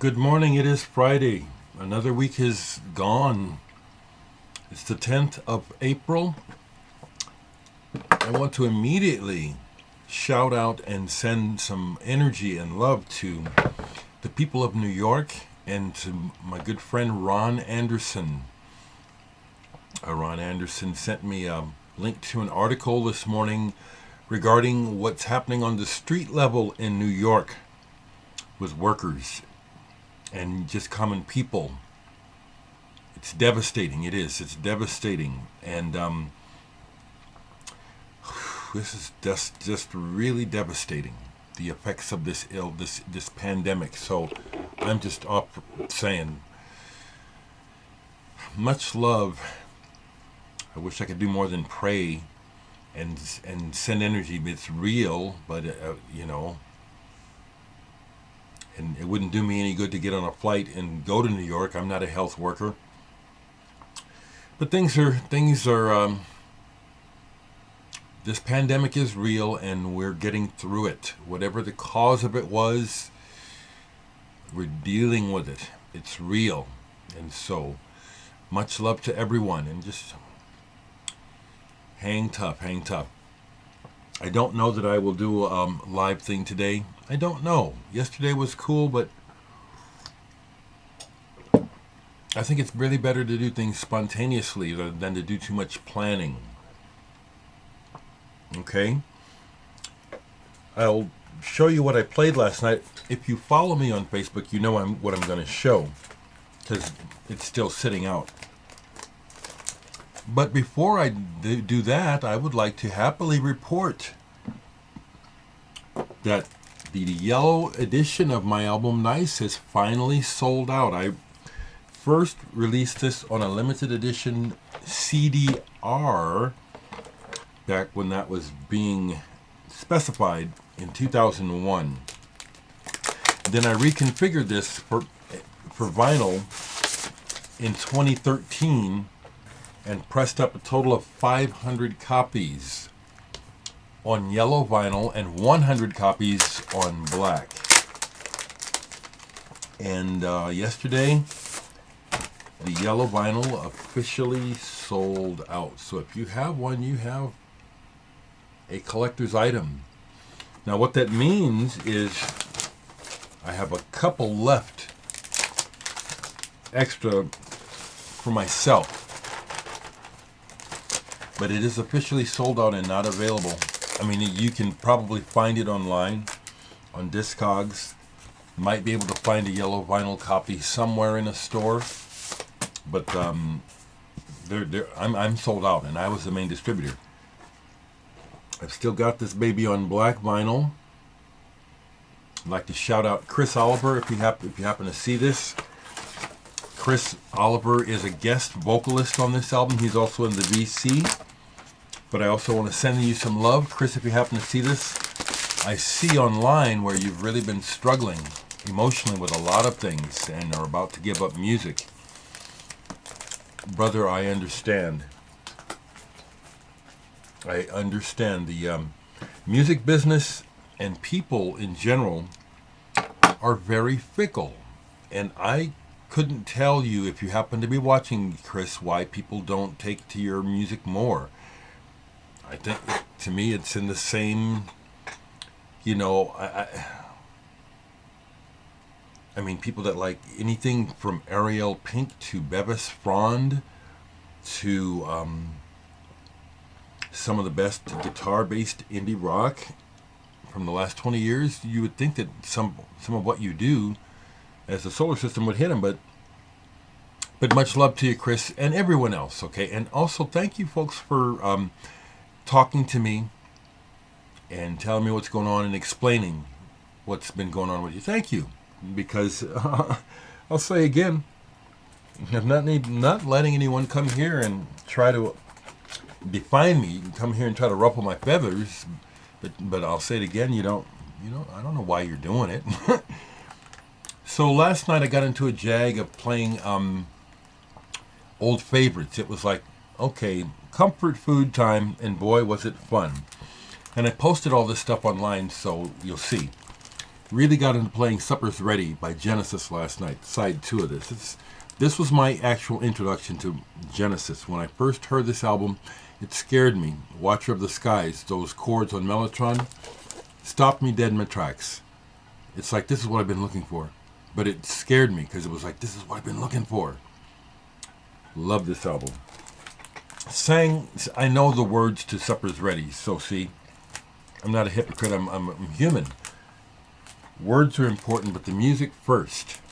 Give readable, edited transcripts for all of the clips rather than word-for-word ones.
Good morning. It is Friday. Another week is gone. It's the 10th of April. I want to immediately shout out and send some energy and love to the people of New York and to my good friend Ron Anderson. Ron Anderson sent me a link to an article this morning regarding what's happening on the street level in New York with workers and just common people. It's devastating. It is. It's devastating. And this is just really devastating, the effects of this pandemic. So I'm just up saying much love. I wish I could do more than pray and send energy. It's real, but and it wouldn't do me any good to get on a flight and go to New York. I'm not a health worker. But things are this pandemic is real, and we're getting through it. Whatever the cause of it was, we're dealing with it. It's real. And so much love to everyone, and just hang tough. I don't know that I will do a live thing today. I don't know. Yesterday was cool, but I think it's really better to do things spontaneously than to do too much planning. Okay? I'll show you what I played last night. If you follow me on Facebook, you know what I'm going to show, because it's still sitting out. But before I do that, I would like to happily report that the yellow edition of my album Nice has finally sold out. I first released this on a limited edition CDR back when that was being specified in 2001. Then I reconfigured this for vinyl in 2013 and pressed up a total of 500 copies on yellow vinyl and 100 copies on black. And yesterday, the yellow vinyl officially sold out. So if you have one, you have a collector's item. Now what that means is I have a couple left extra for myself. But it is officially sold out and not available. I mean, you can probably find it online on Discogs. Might be able to find a yellow vinyl copy somewhere in a store. But I'm sold out, and I was the main distributor. I've still got this baby on black vinyl. I'd like to shout out Chris Oliver if you happen to see this. Chris Oliver is a guest vocalist on this album. He's also in the VC. But I also want to send you some love. Chris, if you happen to see this, I see online where you've really been struggling emotionally with a lot of things and are about to give up music. Brother, I understand. I understand. The music business and people in general are very fickle. And I couldn't tell you, if you happen to be watching, Chris, why people don't take to your music more. I think, to me, it's in the same, I mean, people that like anything from Ariel Pink to Bevis Frond to some of the best guitar-based indie rock from the last 20 years, you would think that some of what you do as a solar system would hit them, but much love to you, Chris, and everyone else, okay? And also, thank you, folks, for talking to me and telling me what's going on and explaining what's been going on with you. Thank you, because I'll say again, I'm not letting anyone come here and try to define me. You can come here and try to ruffle my feathers, but I'll say it again. I don't know why you're doing it. So last night I got into a jag of playing old favorites. It was like, okay, comfort food time, and boy was it fun. And I posted all this stuff online, so you'll see. Really got into playing Supper's Ready by Genesis last night, side 2 of this. This was my actual introduction to Genesis. When I first heard this album, it scared me. Watcher of the Skies, those chords on Mellotron, stopped me dead in my tracks. It's like, this is what I've been looking for. But it scared me because it was like, this is what I've been looking for. Love this album. I know the words to Supper's Ready, so see, I'm not a hypocrite, I'm human. Words are important, but the music first.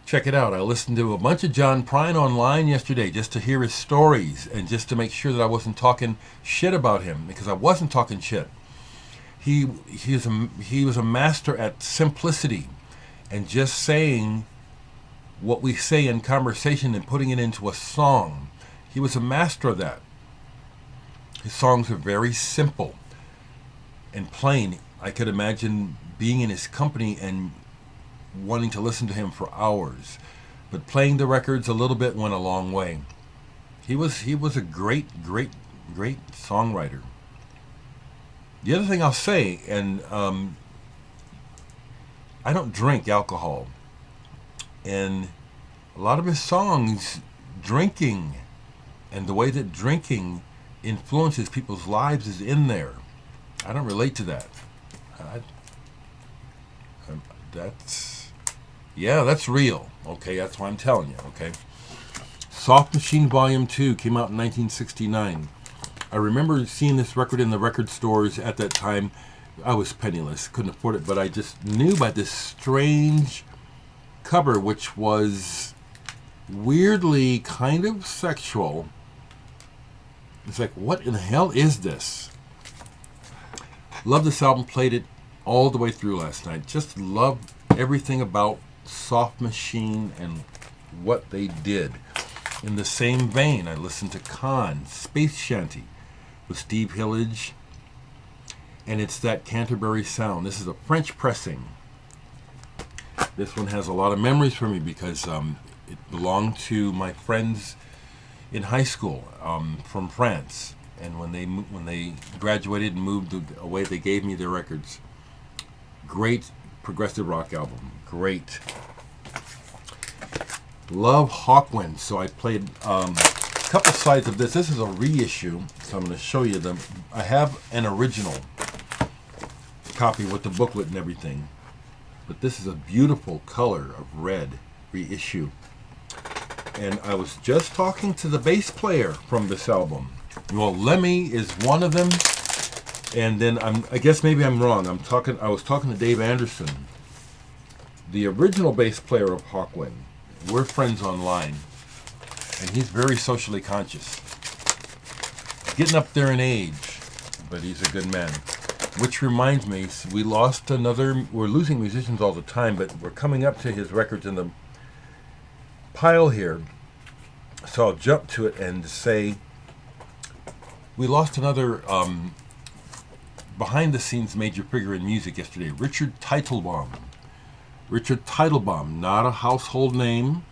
Check it out. I listened to a bunch of John Prine online yesterday just to hear his stories and just to make sure that I wasn't talking shit about him, because I wasn't talking shit. He was a master at simplicity and just saying what we say in conversation and putting it into a song. He was a master of that. His songs are very simple and plain. I could imagine being in his company and wanting to listen to him for hours. But playing the records a little bit went a long way. He was a great songwriter. The other thing I'll say, and I don't drink alcohol, and a lot of his songs, drinking and the way that drinking influences people's lives is in there. I don't relate to that. That's real. Okay, that's why I'm telling you. Okay, Soft Machine Volume 2 came out in 1969. I remember seeing this record in the record stores at that time. I was penniless, couldn't afford it, but I just knew by this strange cover, which was weirdly kind of sexual. It's like, what in the hell is this? Love this album, played it all the way through last night. Just love everything about Soft Machine and what they did. In the same vein, I listened to Khan, Space Shanty, with Steve Hillage, and it's that Canterbury sound. This is a French pressing. This one has a lot of memories for me because it belonged to my friends in high school from France, and when they graduated and moved away, they gave me their records. Great progressive rock album. Great. Love Hawkwind. So I played a couple sides of this. This is a reissue, so I'm going to show you them. I have an original copy with the booklet and everything, but this is a beautiful color of red reissue. And I was just talking to the bass player from this album. Well, Lemmy is one of them, and then I guess maybe I'm wrong. I was talking to Dave Anderson, the original bass player of Hawkwind. We're friends online, and he's very socially conscious. Getting up there in age, but he's a good man. Which reminds me, we're losing musicians all the time, but we're coming up to his records in the pile here. So I'll jump to it and say, we lost another behind-the-scenes major figure in music yesterday, Richard Teitelbaum. Richard Teitelbaum, not a household name,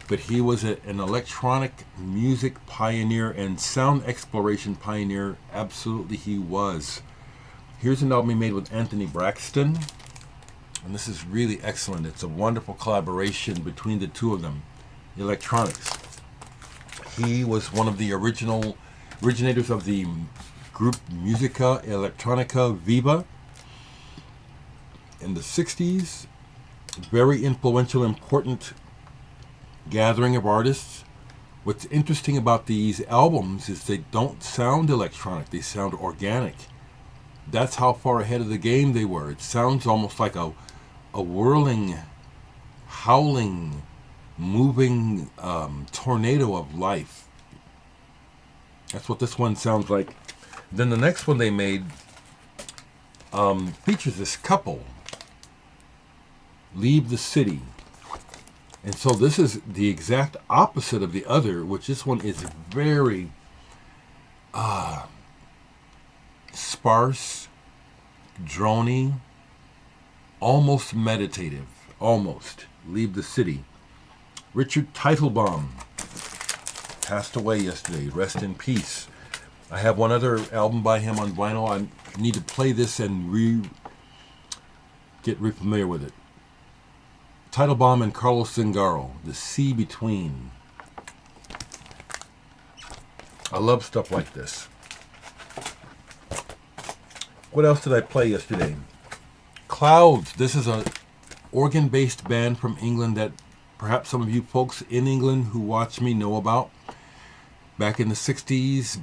but he was an electronic music pioneer and sound exploration pioneer. Absolutely he was. Here's an album he made with Anthony Braxton, and this is really excellent. It's a wonderful collaboration between the two of them. Electronics. He was one of the originators of the group Musica, Elettronica, Viva in the 60s. Very influential, important gathering of artists. What's interesting about these albums is they don't sound electronic, they sound organic. That's how far ahead of the game they were. It sounds almost like a whirling, howling, moving tornado of life. That's what this one sounds like. Then the next one they made features this couple, Leave the City. And so this is the exact opposite of the other, which this one is very sparse, drony, almost meditative. Almost. Leave the City. Richard Teitelbaum passed away yesterday. Rest in peace. I have one other album by him on vinyl. I need to play this and get real familiar with it. Teitelbaum and Carlos Zingaro, The Sea Between. I love stuff like this. What else did I play yesterday? Clouds. This is a organ-based band from England that perhaps some of you folks in England who watch me know about. Back in the 60s,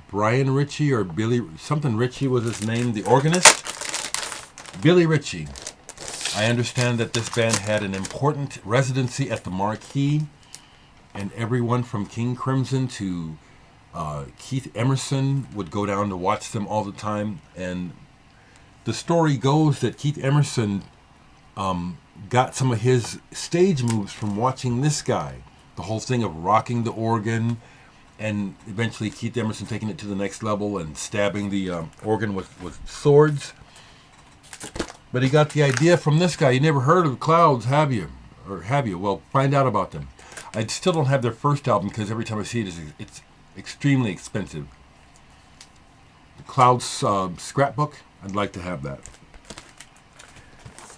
Brian Ritchie or Billy, something Ritchie was his name, the organist. Billy Ritchie. I understand that this band had an important residency at the Marquee, and everyone from King Crimson to Keith Emerson would go down to watch them all the time. And the story goes that Keith Emerson got some of his stage moves from watching this guy. The whole thing of rocking the organ, and eventually Keith Emerson taking it to the next level and stabbing the organ with swords. But he got the idea from this guy. You never heard of Clouds, have you? Or have you? Well, find out about them. I still don't have their first album because every time I see it, it's extremely expensive. The Clouds scrapbook, I'd like to have that.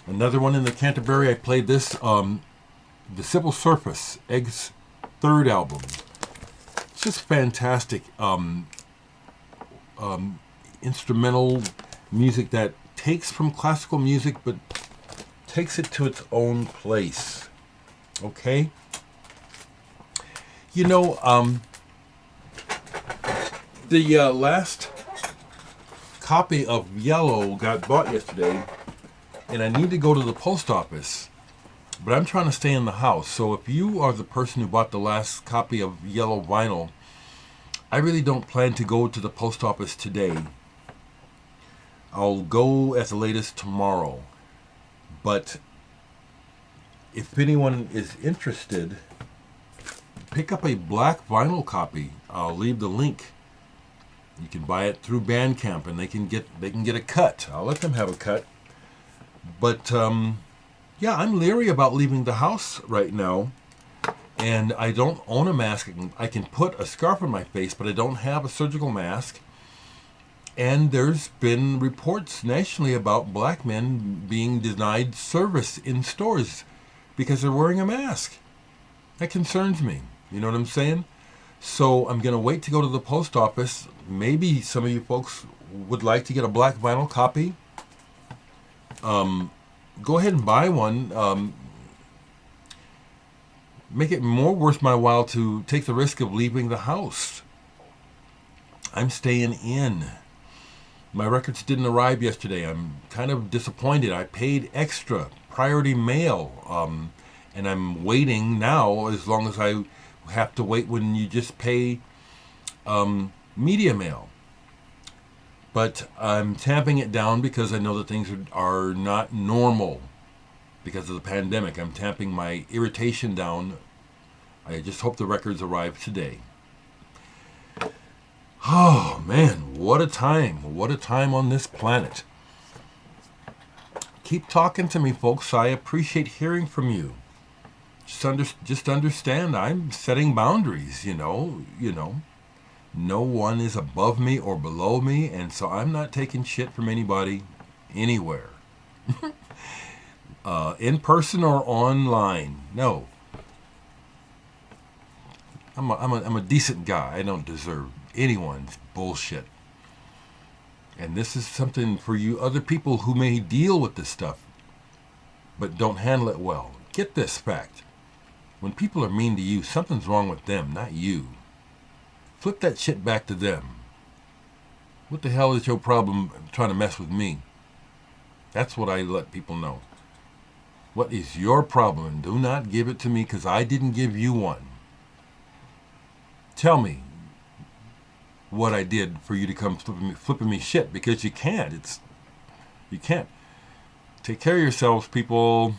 Another one in the Canterbury, I played this, The Civil Surface, Egg's third album. It's just fantastic instrumental music that takes from classical music but takes it to its own place. Okay? You know, the last copy of Yellow got bought yesterday, and I need to go to the post office, but I'm trying to stay in the house. So if you are the person who bought the last copy of Yellow vinyl, I really don't plan to go to the post office today. I'll go at the latest tomorrow. But if anyone is interested, pick up a black vinyl copy. I'll leave the link. You can buy it through Bandcamp, and they can get a cut. I'll let them have a cut. But yeah, I'm leery about leaving the house right now, and I don't own a mask. I can put a scarf on my face, but I don't have a surgical mask. And there's been reports nationally about black men being denied service in stores because they're wearing a mask. That concerns me. You know what I'm saying? So I'm going to wait to go to the post office. Maybe some of you folks would like to get a black vinyl copy. Go ahead and buy one. Make it more worth my while to take the risk of leaving the house. I'm staying in. My records didn't arrive yesterday. I'm kind of disappointed. I paid extra priority mail, and I'm waiting now as long as I have to wait when you just pay media mail. But I'm tamping it down because I know that things are not normal because of the pandemic. I'm tamping my irritation down. I just hope the records arrive today. Oh, man, what a time. What a time on this planet. Keep talking to me, folks. I appreciate hearing from you. Just understand I'm setting boundaries, you know. No one is above me or below me, and so I'm not taking shit from anybody anywhere. In person or online. No. I'm a decent guy. I don't deserve anyone's bullshit. And this is something for you other people who may deal with this stuff but don't handle it well. Get this fact. When people are mean to you, something's wrong with them, not you. Flip that shit back to them. What the hell is your problem trying to mess with me? That's what I let people know. What is your problem? And do not give it to me because I didn't give you one. Tell me what I did for you to come flipping me shit, because you can't. You can't. Take care of yourselves, people.